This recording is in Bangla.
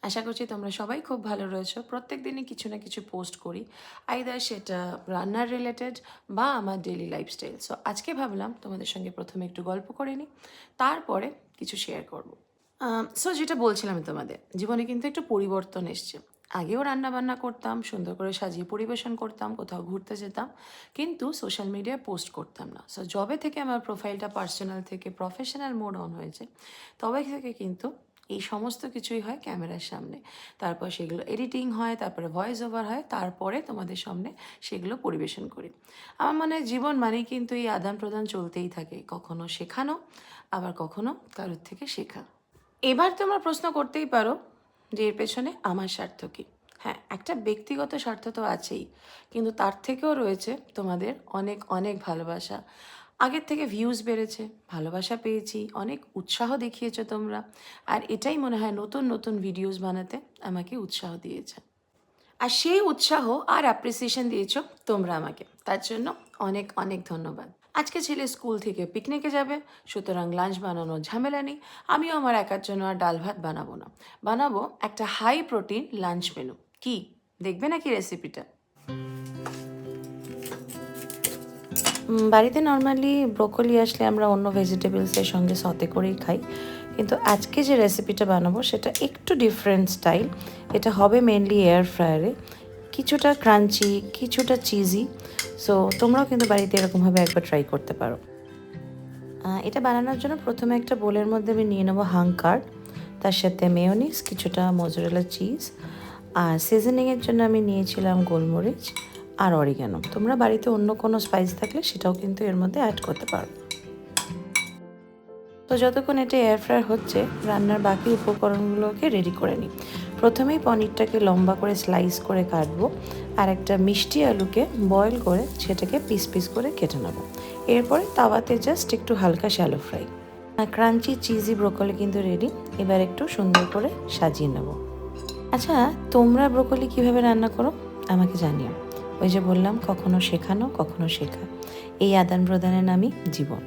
আশা করছি তোমরা সবাই খুব ভালো রয়েছো। প্রত্যেক দিনই কিছু না কিছু পোস্ট করি, আইদার সেটা রান্নার রিলেটেড বা আমার ডেইলি লাইফস্টাইল। সো আজকে ভাবলাম তোমাদের সঙ্গে প্রথমে একটু গল্প করে নিই, তারপরে কিছু শেয়ার করব। সো যেটা বলছিলাম তোমাদের, জীবনে কিন্তু একটু পরিবর্তন এসছে। আগেও রান্না বান্না করতাম, সুন্দর করে সাজিয়ে পরিবেশন করতাম, কোথাও ঘুরতে যেতাম, কিন্তু সোশ্যাল মিডিয়ায় পোস্ট করতাম না। সো যবে থেকে আমার প্রোফাইলটা পার্সোনাল থেকে প্রফেশনাল মোড অন হয়েছে, তবে থেকে কিন্তু এই সমস্ত কিছুই হয় ক্যামেরার সামনে। তারপর সেগুলো এডিটিং হয়, তারপরে ভয়েস ওভার হয়, তারপরে তোমাদের সামনে সেগুলো পরিবেশন করি। আমার মনে হয় জীবন মানেই কিন্তু এই আদান প্রদান চলতেই থাকে, কখনো শেখানো, আবার কখনো কারোর থেকে শেখা। এবার তোমরা প্রশ্ন করতেই পারো যে এর পেছনে আমার স্বার্থ কী? হ্যাঁ, একটা ব্যক্তিগত স্বার্থ তো আছেই, কিন্তু তার থেকেও রয়েছে তোমাদের অনেক অনেক ভালোবাসা। আগের থেকে ভিউজ বেড়েছে, ভালোবাসা পেয়েছি, অনেক উৎসাহ দেখিয়েছো তোমরা, আর এটাই মনে হয় নতুন নতুন ভিডিওস বানাতে আমাকে উৎসাহ দিয়েছে। আর সেই উৎসাহ আর অ্যাপ্রিসিয়েশন দিয়েছো তোমরা আমাকে, তার জন্য অনেক অনেক ধন্যবাদ। আজকে ছেলে স্কুল থেকে পিকনিকে যাবে, সুতরাং লাঞ্চ বানানোর ঝামেলা নেই। আমিও আমার একার জন্য আর ডাল ভাত বানাবো না, বানাবো একটা হাই প্রোটিন লাঞ্চ মেনু। কি দেখবে নাকি রেসিপিটা? বাড়িতে নর্মালি ব্রোকলি আসলে আমরা অন্য ভেজিটেবলসের সঙ্গে সতে করেই খাই, কিন্তু আজকে যে রেসিপিটা বানাবো সেটা একটু ডিফারেন্ট স্টাইল। এটা হবে মেনলি এয়ার ফ্রায়ারে, কিছুটা ক্রাঞ্চি, কিছুটা চিজি। সো তোমরাও কিন্তু বাড়িতে এরকমভাবে একবার ট্রাই করতে পারো। এটা বানানোর জন্য প্রথমে একটা বোলের মধ্যে আমি নিয়ে নেবো হাং কার্ড, তার সাথে মেয়োনিজ, কিছুটা মোজারেলা চিজ, আর সিজনিংয়ের জন্য আমি নিয়েছিলাম গোলমরিচ আর অরিগানো। তোমরা বাড়িতে অন্য কোনো স্পাইস থাকলে সেটাও কিন্তু এর মধ্যে অ্যাড করতে পারো। তো যতক্ষণ এটা এয়ার ফ্রায়ার হচ্ছে, রান্নার বাকি উপকরণগুলোকে রেডি করে নিই। প্রথমেই পনিরটাকে লম্বা করে স্লাইস করে কাটবো, আর একটা মিষ্টি আলুকে বয়েল করে সেটাকে পিস পিস করে কেটে নেবো। এরপরে তাওয়াতে জাস্ট একটু হালকা shallow fry. Crunchy cheesy broccoli কিন্তু রেডি। এবার একটু সুন্দর করে সাজিয়ে নেব। আচ্ছা, তোমরা ব্রোকলি কিভাবে রান্না করো আমাকে জানিও। ওই যে বললাম, কখনো শেখানো, কখনো শেখা, এই আদান প্রদানের নামই জীবন।